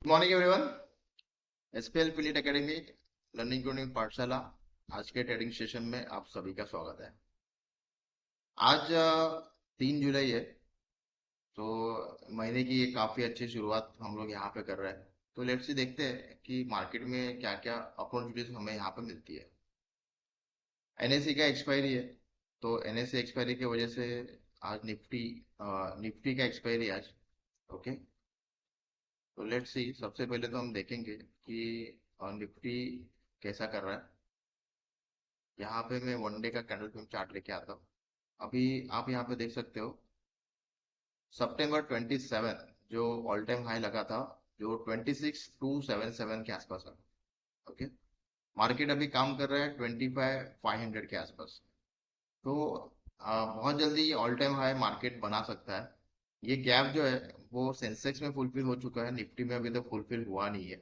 Good morning everyone. SPL pilot academy learning training पाठशाला आज के ट्रेडिंग सेशन में आप सभी का स्वागत है। आज 3 जुलाई है, तो महीने की ये काफी अच्छी शुरुआत हम लोग यहाँ पे कर रहे हैं। तो लेट्स सी देखते हैं कि मार्केट में क्या क्या अपॉर्चुनिटीज हमें यहाँ पे मिलती है। एनएससी का एक्सपायरी है, तो एनएससी एक्सपायरी की वजह से आज निफ्टी का एक्सपायरी आज। ओके, तो लेट्स सी। सबसे पहले तो हम देखेंगे कि निफ्टी कैसा कर रहा है। यहाँ पे मैं वन डे का कैंडल फ्रेम चार्ट लेके आता हूँ। अभी आप यहाँ पे देख सकते हो September 27 जो ऑल टाइम हाई लगा था, जो 26,277 के आसपास है। ओके, मार्केट अभी काम कर रहा है 25,500 के आसपास। तो बहुत जल्दी ये ऑल टाइम हाई मार्केट बना सकता है। ये गैप जो है वो सेंसेक्स में फुलफिल हो चुका है, निफ्टी में अभी तक फुलफिल हुआ नहीं है।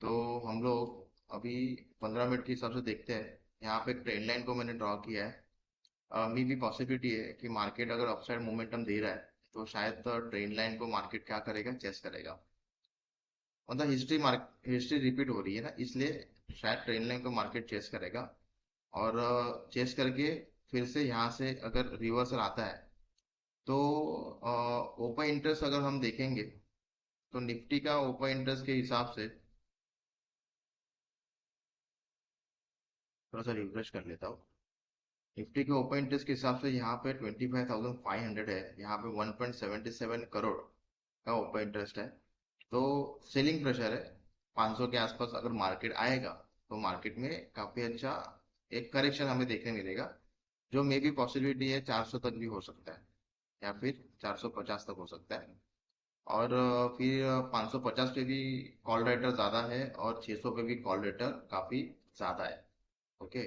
तो हम लोग अभी 15 मिनट के हिसाब से देखते हैं। यहाँ पे एक ट्रेंड लाइन को मैंने ड्रॉ किया है। मे भी पॉसिबिलिटी है कि मार्केट अगर अपसाइड मोमेंटम दे रहा है तो शायद ट्रेंड लाइन को मार्केट क्या करेगा, चेस करेगा। मतलब हिस्ट्री रिपीट हो रही है ना, इसलिए शायद ट्रेंड लाइन को मार्केट चेस करेगा। और चेस करके फिर से यहाँ से अगर रिवर्सल आता है तो ओपन इंटरेस्ट अगर हम देखेंगे तो निफ्टी का ओपन इंटरेस्ट के हिसाब से थोड़ा सा रिफ्रेश कर लेता हूँ। निफ्टी के ओपन इंटरेस्ट के हिसाब से यहाँ पे 25,500 है। यहाँ पे 1.77 करोड़ का ओपन इंटरेस्ट है। तो सेलिंग प्रेशर है। 500 के आसपास अगर मार्केट आएगा तो मार्केट में काफी अच्छा एक करेक्शन हमें देखने मिलेगा, जो मे बी पॉसिबिलिटी है 400 तक भी हो सकता है, या फिर 450 तक हो सकता है। और फिर 550 पे भी कॉल राइटर ज्यादा है और 600 पे भी कॉल राइटर काफी ज्यादा है। ओके,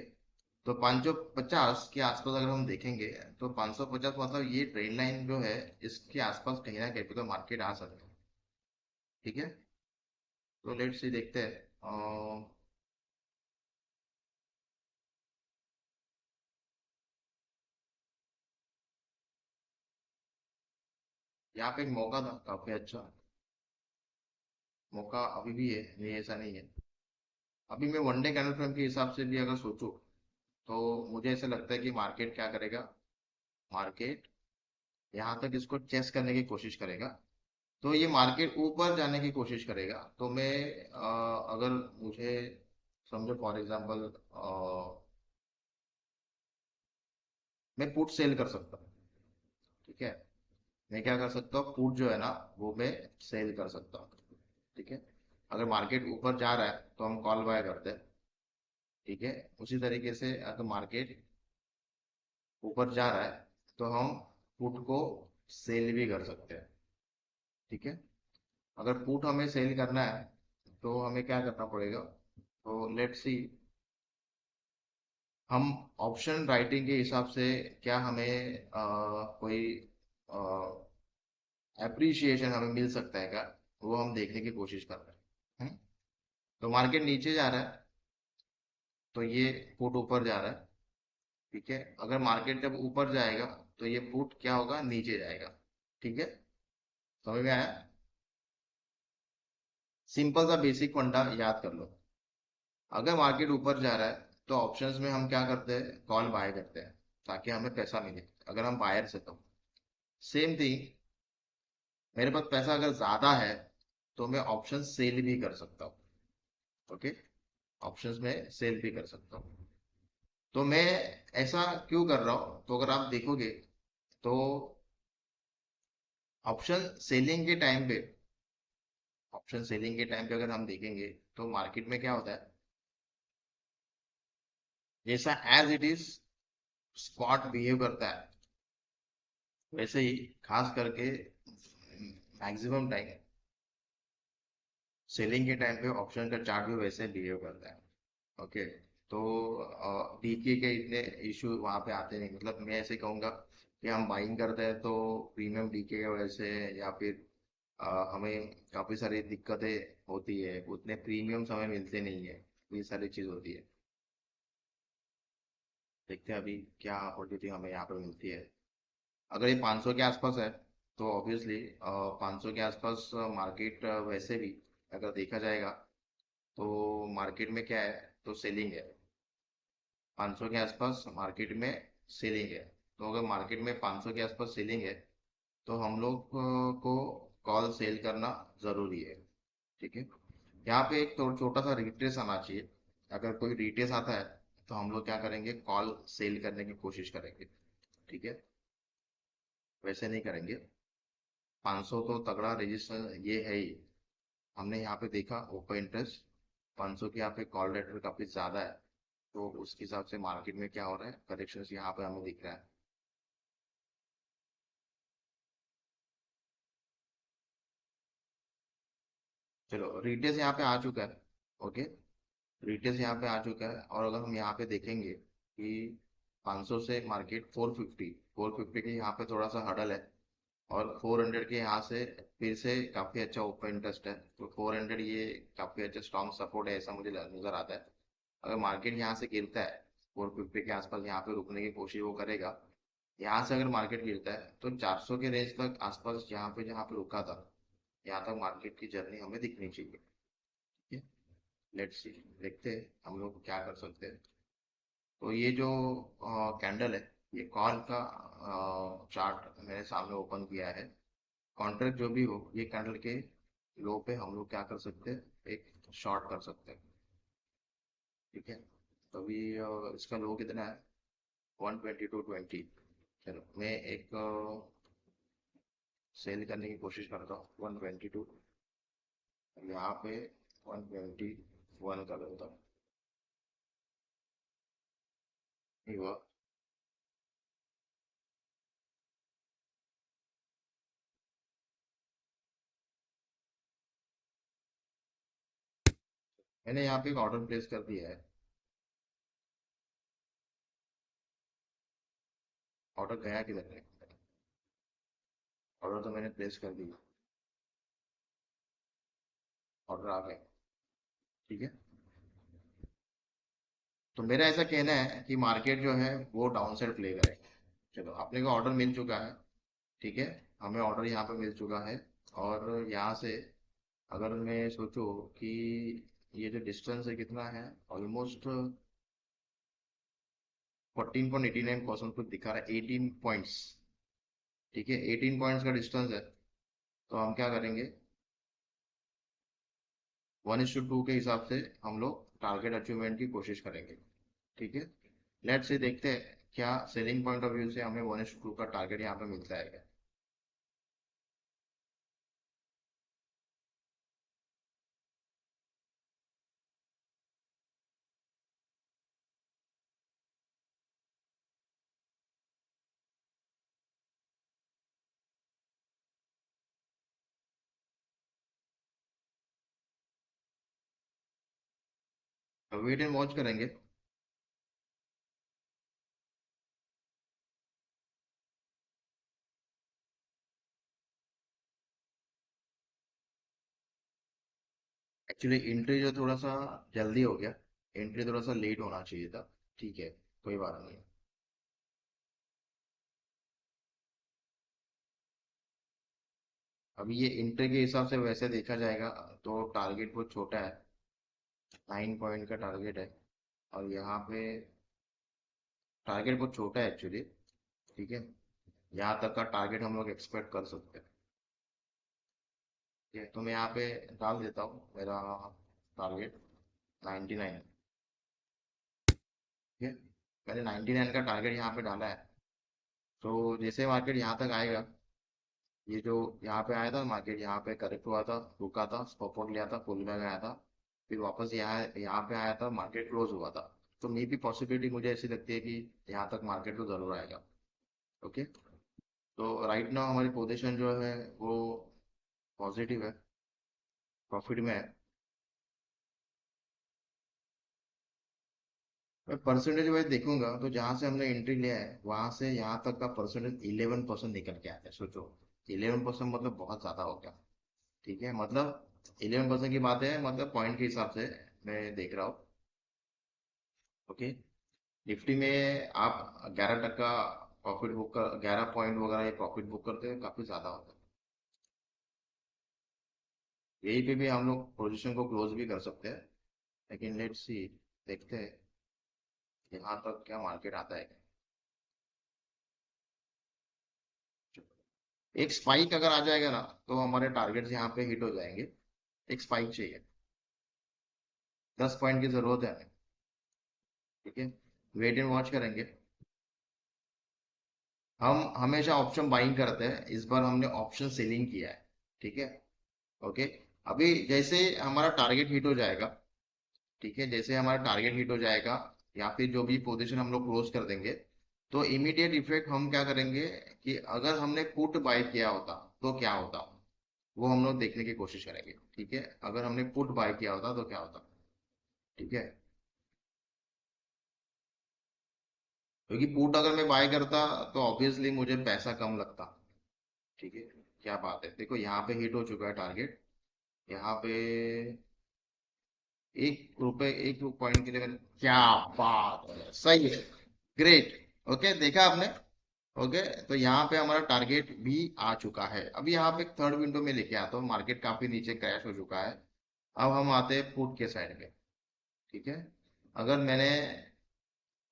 तो 550 के आसपास अगर हम देखेंगे तो 550 मतलब ये ट्रेंड लाइन जो है, इसके आसपास कहीं ना कहीं पे तो मार्केट आ सकता है। ठीक है, तो लेट्स सी देखते हैं। यहाँ पे एक मौका था काफी अच्छा। मौका अभी भी है, नहीं ऐसा नहीं है। अभी मैं वन डे कैंडल फ्रेम के हिसाब से भी अगर सोचूं तो मुझे ऐसा लगता है कि मार्केट क्या करेगा। मार्केट यहाँ तक इसको चेस करने की कोशिश करेगा, तो ये मार्केट ऊपर जाने की कोशिश करेगा। तो मैं अगर मुझे समझो फॉर एग्जांपल मैं पुट सेल कर सकता हूँ। ठीक है, मैं क्या कर सकता हूँ, पुट जो है ना वो मैं सेल कर सकता हूँ। ठीक है, अगर मार्केट ऊपर जा रहा है तो हम कॉल बाय करते हैं। ठीक है, उसी तरीके से अगर मार्केट ऊपर जा रहा है तो हम पुट को सेल भी कर सकते हैं। ठीक है, अगर पुट हमें सेल करना है तो हमें क्या करना पड़ेगा, तो लेट्स सी। हम ऑप्शन राइटिंग के हिसाब से क्या हमें कोई एप्रिसिएशन हमें मिल सकता है क्या, वो हम देखने की कोशिश कर रहे हैं। तो मार्केट नीचे जा रहा है तो ये पुट ऊपर जा रहा है। ठीक है, अगर मार्केट जब ऊपर जाएगा तो ये पुट क्या होगा, नीचे जाएगा। ठीक है, समझ में आया। सिंपल सा बेसिक फंडा याद कर लो। अगर मार्केट ऊपर जा रहा है तो ऑप्शंस में हम क्या करते हैं, कॉल बाय करते हैं ताकि हमें पैसा मिले, अगर हम बायर से तो। सेम थिंग, मेरे पास पैसा अगर ज्यादा है तो मैं ऑप्शन सेल भी कर सकता हूँ। ओके, ऑप्शंस में सेल भी कर सकता हूँ। तो मैं ऐसा क्यों कर रहा हूँ, तो अगर आप देखोगे तो ऑप्शन सेलिंग के टाइम पे ऑप्शन सेलिंग के टाइम पे अगर हम देखेंगे तो मार्केट में क्या होता है, जैसा as it is spot behave करता है वैसे ही खास करके मैक्सिमम टाइम सेलिंग के टाइम पे ऑप्शन का चार्ट भी वैसे बिहेव करता है। ओके, तो डीके के इतने इशू वहां पे आते नहीं। मतलब मैं ऐसे कहूंगा कि हम बाइंग करते हैं तो प्रीमियम डीके की वजह से, या फिर हमें काफी सारी दिक्कतें होती है, उतने प्रीमियम्स हमें मिलते नहीं है। ये सारी चीज होती है। देखते हैं अभी क्या अपॉर्चुनिटी हमें यहाँ पे मिलती है। अगर ये 500 के आसपास है तो ऑब्वियसली 500 के आसपास मार्केट वैसे भी अगर देखा जाएगा तो मार्केट में क्या है, तो सेलिंग है 500 के आसपास मार्केट में सेलिंग है। तो अगर मार्केट में 500 के आसपास सेलिंग है तो हम लोग को कॉल सेल करना जरूरी है। ठीक है, यहाँ पे एक तो छोटा सा रिट्रेस आना चाहिए। अगर कोई रिट्रेस आता है तो हम लोग क्या करेंगे, कॉल सेल करने की कोशिश करेंगे। ठीक है, वैसे नहीं करेंगे। 500 तो तगड़ा रजिस्टर ये है ही। हमने यहाँ पे देखा ओपन इंटरेस्ट 500 के यहाँ पे कॉल रेट काफी ज्यादा है। तो उसके हिसाब से मार्केट में क्या हो रहा है, करेक्शन यहाँ पे हमें दिख रहा है। चलो रिटेल यहाँ पे आ चुका है। ओके, रिटेल यहाँ पे आ चुका है, और अगर हम यहाँ पे देखेंगे कि 500 से मार्केट 450, 450 के यहाँ पे थोड़ा सा हडल है, और 400 के यहाँ से फिर से काफी अच्छा ओपन इंटरेस्ट है। तो 400 ये काफी अच्छा स्ट्रॉन्ग सपोर्ट है, ऐसा मुझे नजर आता है। अगर मार्केट यहाँ से गिरता है 450 के आसपास, यहाँ पे रुकने की कोशिश वो करेगा। यहाँ से अगर मार्केट गिरता है तो 400 के रेंज तक आसपास जहाँ पे रुका था, यहाँ तक मार्केट की जर्नी हमें दिखनी चाहिए। ठीक है, लेट्स सी, देखते हैं हम लोग क्या कर सकते हैं। तो ये जो कैंडल है, ये कॉल का चार्ट मेरे सामने ओपन किया है। कॉन्ट्रैक्ट जो भी हो, ये कैंडल के लो पे हम लोग क्या कर सकते हैं, एक शॉर्ट कर सकते हैं। ठीक है, तो अभी इसका लो कितना है, 122.20। चलो मैं एक सेल करने की कोशिश करता हूँ 122, यहाँ पे 121 कर देता हूँ। नहीं हुआ। मैंने यहाँ पे एक ऑर्डर प्लेस कर दिया है। ऑर्डर गया किधर है, ऑर्डर तो मैंने प्लेस कर दिया, ऑर्डर आ गया। ठीक है, तो मेरा ऐसा कहना है कि मार्केट जो है वो डाउन साइड प्ले करे। चलो अपने को ऑर्डर मिल चुका है। ठीक है, हमें ऑर्डर यहाँ पे मिल चुका है। और यहाँ से अगर मैं सोचूं कि ये जो डिस्टेंस है कितना है, ऑलमोस्ट 14.89% कुछ दिखा रहा है, 18 पॉइंट्स। ठीक है, 18 पॉइंट्स का डिस्टेंस है। तो हम क्या करेंगे, 1:2 के हिसाब से हम लोग टारगेट अचीवमेंट की कोशिश करेंगे। ठीक है, लेट से देखते हैं क्या सेलिंग पॉइंट ऑफ व्यू से हमें 1:2 का टारगेट यहाँ पे मिलता है क्या। वेट एंड वॉच करेंगे। एक्चुअली एंट्री जो थोड़ा सा जल्दी हो गया, एंट्री थोड़ा सा लेट होना चाहिए था। ठीक है, कोई बात नहीं। अभी ये एंट्री के हिसाब से वैसे देखा जाएगा तो टारगेट बहुत छोटा है, 9 पॉइंट का टारगेट है। और यहाँ पे टारगेट बहुत छोटा है एक्चुअली। ठीक है, यहाँ तक का टारगेट हम लोग एक्सपेक्ट कर सकते हैं। ठीक है, तो मैं यहाँ पे डाल देता हूँ मेरा टारगेट 99। ठीक है, मैंने 99 का टारगेट यहाँ पे डाला है। तो जैसे मार्केट यहाँ तक आएगा, ये जो यहाँ पे आया था मार्केट, यहाँ पे करेक्ट हुआ था, रुका था, स्टॉप आउट लिया था, पुल बैक आया था, फिर वापस यहाँ पे आया था, मार्केट क्लोज हुआ था। तो मे भी पॉसिबिलिटी मुझे ऐसी लगती है कि यहाँ तक मार्केट तो जरूर आएगा। ओके, तो राइट नाउ हमारी पोजीशन जो है वो पॉजिटिव है, प्रॉफिट में है। मैं परसेंटेज वाइज देखूंगा तो जहां से हमने एंट्री लिया है वहां से यहाँ तक का परसेंटेज 11% निकल के आया है। सोचो 11% मतलब बहुत ज्यादा हो गया। ठीक है, मतलब 11% की बात है, मतलब पॉइंट के हिसाब से मैं देख रहा हूँ। ओके, निफ्टी में आप 11% प्रॉफिट बुक कर, 11 पॉइंट वगैरह ये प्रॉफिट बुक करते हैं, काफी ज्यादा होता है। यहीं पे भी हम लोग पोजीशन को क्लोज भी कर सकते हैं, लेकिन लेट्स सी, देखते हैं यहाँ तक क्या मार्केट आता है। एक स्पाइक अगर आ जाएगा ना तो हमारे टारगेट्स यहाँ पे हिट हो जाएंगे। एक स्पाइक चाहिए, 10 पॉइंट की जरूरत है हमें। ठीक है, वेट एंड वॉच करेंगे। हम हमेशा ऑप्शन बाइंग करते हैं, इस बार हमने ऑप्शन सेलिंग किया है। ठीक है, ओके। अभी जैसे हमारा टारगेट हिट हो जाएगा, ठीक है, जैसे हमारा टारगेट हिट हो जाएगा या फिर जो भी पोजीशन हम लोग क्लोज कर देंगे, तो इमीडिएट इफेक्ट हम क्या करेंगे कि अगर हमने पुट बाय किया होता तो क्या होता, वो हम लोग देखने की कोशिश करेंगे। ठीक है, अगर हमने पुट बाय किया होता तो क्या होता। ठीक है, क्योंकि पुट अगर मैं बाय करता तो ऑब्वियसली मुझे पैसा कम लगता। ठीक है, क्या बात है, देखो यहाँ पे हिट हो चुका है टारगेट। यहाँ पे 1 रुपए 1 पॉइंट के लिए क्या बात है, सही है, ग्रेट। ओके, देखा आपने। ओके, तो यहाँ पे हमारा टारगेट भी आ चुका है। अभी यहाँ पे थर्ड विंडो में लेके आता हूँ, मार्केट काफी नीचे क्रैश हो चुका है। अब हम आते हैं पुट के साइड पे। ठीक है, अगर मैंने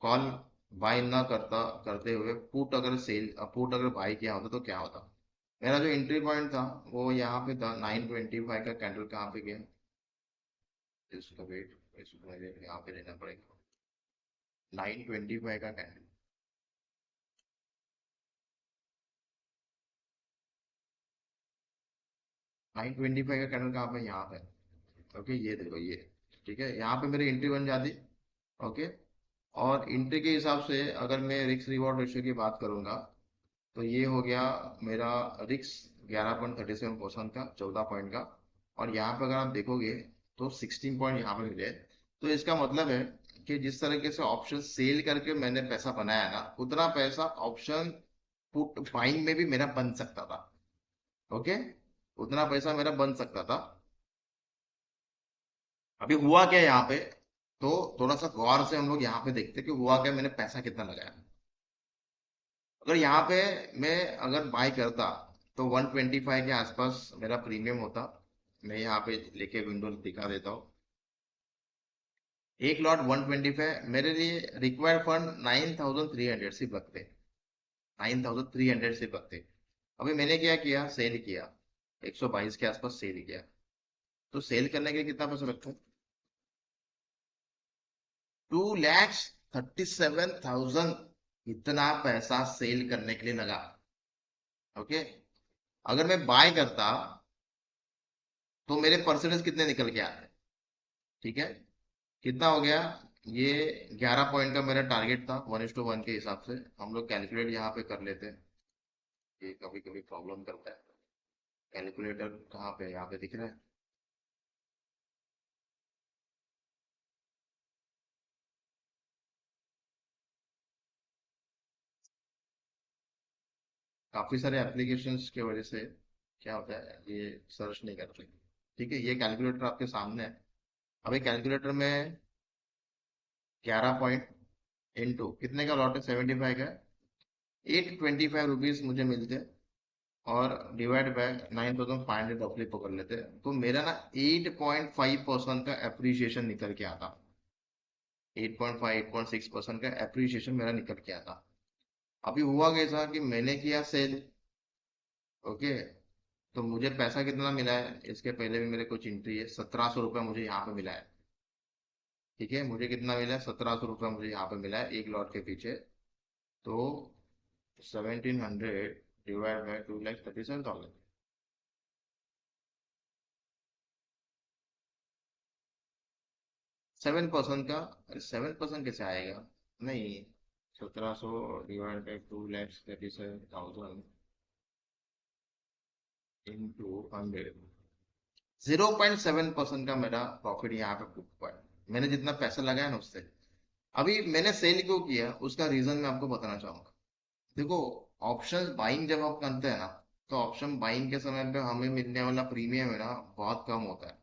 कॉल बाय ना करता, करते हुए पुट अगर बाय किया होता तो क्या होता। मेरा जो एंट्री पॉइंट था वो यहाँ पे था 925 का कैंडल, कहाँ पे गया इसका वेट, इसको मुझे यहाँ पे लेना पड़ेगा। 925 का कैंडल, 925 का कैंडल कहाँ पे, यहाँ पे। ओके, ये देखो ये। ठीक है, यहाँ पे मेरी एंट्री बन जाती। ओके, और एंट्री के हिसाब से अगर मैं रिस्क रिवॉर्ड रेशियो की बात करूंगा, तो ये हो गया मेरा रिस्क 11.37% का, 14 पॉइंट का। और यहाँ पे अगर आप देखोगे तो 16 पॉइंट यहाँ पे मिले। तो इसका मतलब है कि जिस तरीके से ऑप्शन सेल करके मैंने पैसा बनाया ना, उतना पैसा ऑप्शन पुट बाइंग में भी मेरा बन सकता था। ओके, उतना पैसा मेरा बन सकता था। अभी हुआ क्या यहाँ पे, तो थोड़ा सा गौर से हम लोग यहाँ पे देखते हैं कि हुआ क्या, मैंने पैसा कितना लगाया। अगर यहाँ पे मैं अगर बाय करता तो 125 के आसपास मेरा प्रीमियम होता। मैं यहाँ पे लेके विंडो दिखा देता हूँ। एक लॉट 125, मेरे लिए रिक्वायर्ड फंड 9300 सिर्फ लगते, 9300 सिर्फ लगते। अभी मैंने क्या किया, सेल किया, 122 के आसपास सेल किया। तो सेल करने के लिए कितना पैसा लगता है, 2,37,000, इतना पैसा सेल करने के लिए लगा। ओके, अगर मैं बाय करता तो मेरे परसेंटेज कितने निकल के आते। ठीक है, कितना हो गया ये, 11 पॉइंट का मेरा टारगेट था 1:1 के हिसाब से। हम लोग कैलकुलेट यहाँ पे कर लेते हैं, ये कभी कभी प्रॉब्लम करता है। कैलकुलेटर कहाँ पे है? यहाँ पे दिख रहा है। काफी सारे एप्लीकेशंस की वजह से क्या होता है, ये सर्च नहीं करते। ठीक है, ये कैलकुलेटर आपके सामने है। अभी कैलकुलेटर में 11 पॉइंट इंटू कितने का लॉट है, 75 का, 825 रुपीज मुझे मिलते हैं। और डिवाइड बाय 9,500 रफली पकड़ लेते हैं, तो मेरा ना 8.5% का एप्रिसिएशन निकल के आता। 8.5 8.6% का एप्रिसिएशन मेरा निकल के आता। अभी हुआ कैसा कि मैंने किया सेल। ओके, तो मुझे पैसा कितना मिला है, इसके पहले भी मेरे कुछ एंट्री है, 1700 रुपये मुझे यहाँ पे मिला है। ठीक है, मुझे कितना मिला है, 1700 रुपये मुझे यहाँ पे मिला है एक लॉट के पीछे। तो 1700 डिवाइड बाय 2,37,000, 7% का। 7% कैसे आएगा, नहीं, 1700 डिवाइड बाई 2,37,000 इंटू 100, 0.7% का मेरा प्रॉफिट यहाँ पे बुक हुआ है। मैंने जितना पैसा लगाया ना उससे। अभी मैंने सेल क्यों किया उसका रीजन मैं आपको बताना चाहूंगा। देखो, ऑप्शन बाइंग जब आप करते हैं ना, तो ऑप्शन बाइंग के समय पे हमें मिलने वाला प्रीमियम है ना, बहुत कम होता है।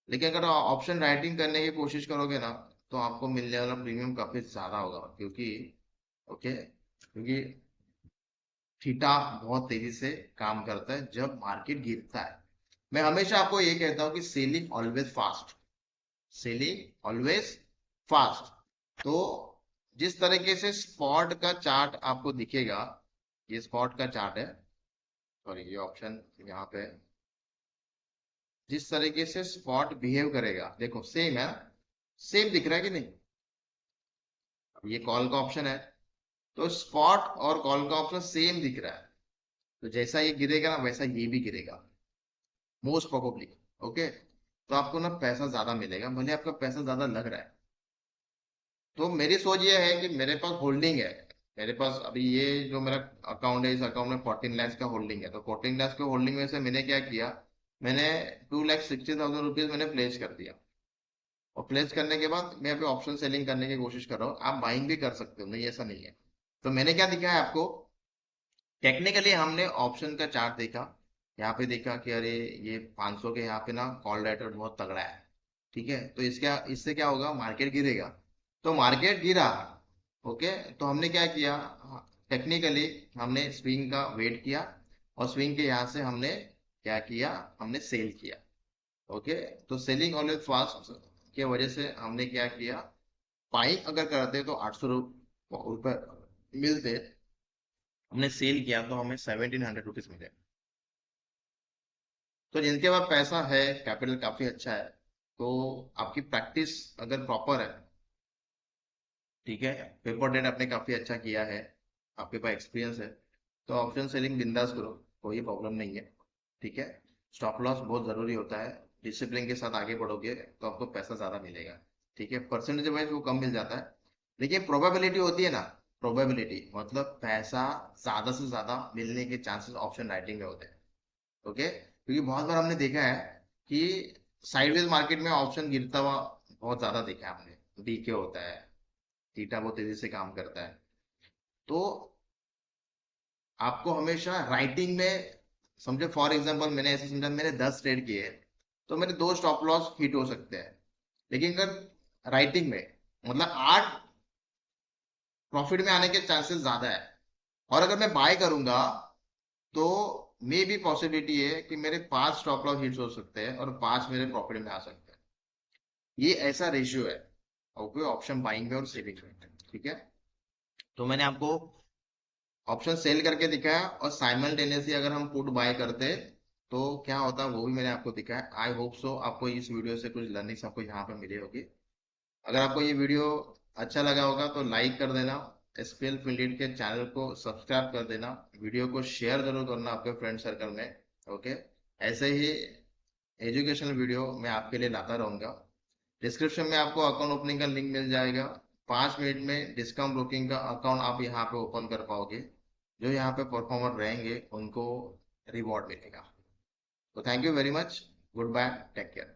लेकिन अगर ऑप्शन राइटिंग करने की कोशिश करोगे ना, तो आपको मिलने वाला प्रीमियम काफी ज्यादा होगा, क्योंकि ओके, क्योंकि थीटा बहुत तेजी से काम करता है जब मार्केट गिरता है। मैं हमेशा आपको ये कहता हूं कि selling always fast, selling always fast. तो जिस तरीके से स्पॉट का चार्ट आपको दिखेगा, ये स्पॉट का चार्ट है, सॉरी ये ऑप्शन यहाँ पे है। जिस तरीके से स्पॉट बिहेव करेगा, देखो सेम है, सेम दिख रहा है कि नहीं? ये कॉल का ऑप्शन है, तो स्पॉट और कॉल का ऑप्शन सेम दिख रहा है। तो जैसा ये गिरेगा ना वैसा ये भी गिरेगा, मोस्ट प्रोबेबली। ओके, तो आपको ना पैसा ज्यादा मिलेगा, भले आपका पैसा ज्यादा लग रहा है। तो मेरी सोच ये है कि मेरे पास होल्डिंग है, मेरे पास अभी ये जो मेरा अकाउंट है, इस अकाउंट में 14 लाख का होल्डिंग है। तो 14 लाख के होल्डिंग में से मैंने क्या किया, मैंने 2,60,000 रुपीज मैंने प्लेस कर दिया। और प्लेस करने के बाद मैं अभी ऑप्शन सेलिंग करने की कोशिश कर रहा हूँ। आप बाइंग भी कर सकते हो, नहीं ऐसा नहीं है। तो मैंने क्या दिखा है आपको, टेक्निकली हमने ऑप्शन का चार्ट देखा, यहाँ पे देखा कि अरे ये 500 के यहाँ पे ना कॉल राइटर बहुत तगड़ा है, ठीक है, तो इससे क्या होगा, मार्केट गिरेगा। तो मार्केट गिरा, ओके, तो हमने क्या किया, टेक्निकली हमने स्विंग का वेट किया, और स्विंग के यहाँ से हमने क्या किया, हमने सेल किया। ओके, तो सेलिंग ऑलवेज फास्ट की वजह से हमने क्या किया, बाइंग अगर करते तो 800 रुपये मिलते, हमने सेल किया तो हमें 1,700 रुपीज मिले। तो जिनके पास पैसा है, कैपिटल काफी अच्छा है, तो आपकी प्रैक्टिस अगर प्रॉपर है, ठीक है, पेपर डेट आपने काफी अच्छा किया है, आपके पास एक्सपीरियंस है, तो ऑप्शन सेलिंग बिंदास करो, कोई प्रॉब्लम नहीं है। ठीक है, स्टॉप लॉस बहुत जरूरी होता है, डिसिप्लिन के साथ आगे बढ़ोगे तो आपको पैसा ज्यादा मिलेगा। ठीक है, परसेंटेज वाइज वो कम मिल जाता है, लेकिन प्रोबेबिलिटी होती है ना, प्रोबेबिलिटी मतलब पैसा ज्यादा से ज्यादा मिलने के चांसेस ऑप्शन राइटिंग में होते हैं। ओके, क्योंकि बहुत बार हमने देखा है कि साइडवेज मार्केट में ऑप्शन गिरता हुआ बहुत ज्यादा देखा है हमने, डीके होता है, थीटा बहुत तेजी से काम करता है। तो आपको हमेशा राइटिंग में, समझो फॉर एग्जांपल मैंने ऐसे समझा, मैंने 10 ट्रेड किए, तो मेरे 2 स्टॉप लॉस हिट हो सकते हैं, लेकिन अगर राइटिंग में मतलब 8 प्रॉफिट में आने के चांसेस ज्यादा है। और अगर मैं बाय करूंगा तो मे भी पॉसिबिलिटी है कि मेरे 5 स्टॉप लॉस हिट्स हो सकते हैं और 5 मेरे प्रॉफिट में आ सकते हैं। ये ऐसा रेशियो है, ओके, ऑप्शन बाइंग में और सेलिंग में। ठीक है, तो मैंने आपको ऑप्शन सेल करके दिखाया, और साइमल्टेनियसली अगर हम पुट बाय करते तो क्या होता वो भी मैंने आपको दिखाया। आई होप सो आपको इस वीडियो से कुछ लर्निंग्स आपको यहाँ पे मिली होगी। अगर आपको ये वीडियो अच्छा लगा होगा तो लाइक कर देना, एसपीएल फील्ड के चैनल को सब्सक्राइब कर देना, वीडियो को शेयर जरूर करना आपके फ्रेंड सर्कल में। ओके, ऐसे ही एजुकेशनल वीडियो मैं आपके लिए लाता रहूंगा। डिस्क्रिप्शन में आपको अकाउंट ओपनिंग का लिंक मिल जाएगा, 5 मिनट में डिस्काउंट ब्रोकिंग का अकाउंट आप यहाँ पे ओपन कर पाओगे। जो यहाँ पे परफॉर्मर रहेंगे उनको रिवॉर्ड मिलेगा। तो thank you very much, good bye, take care.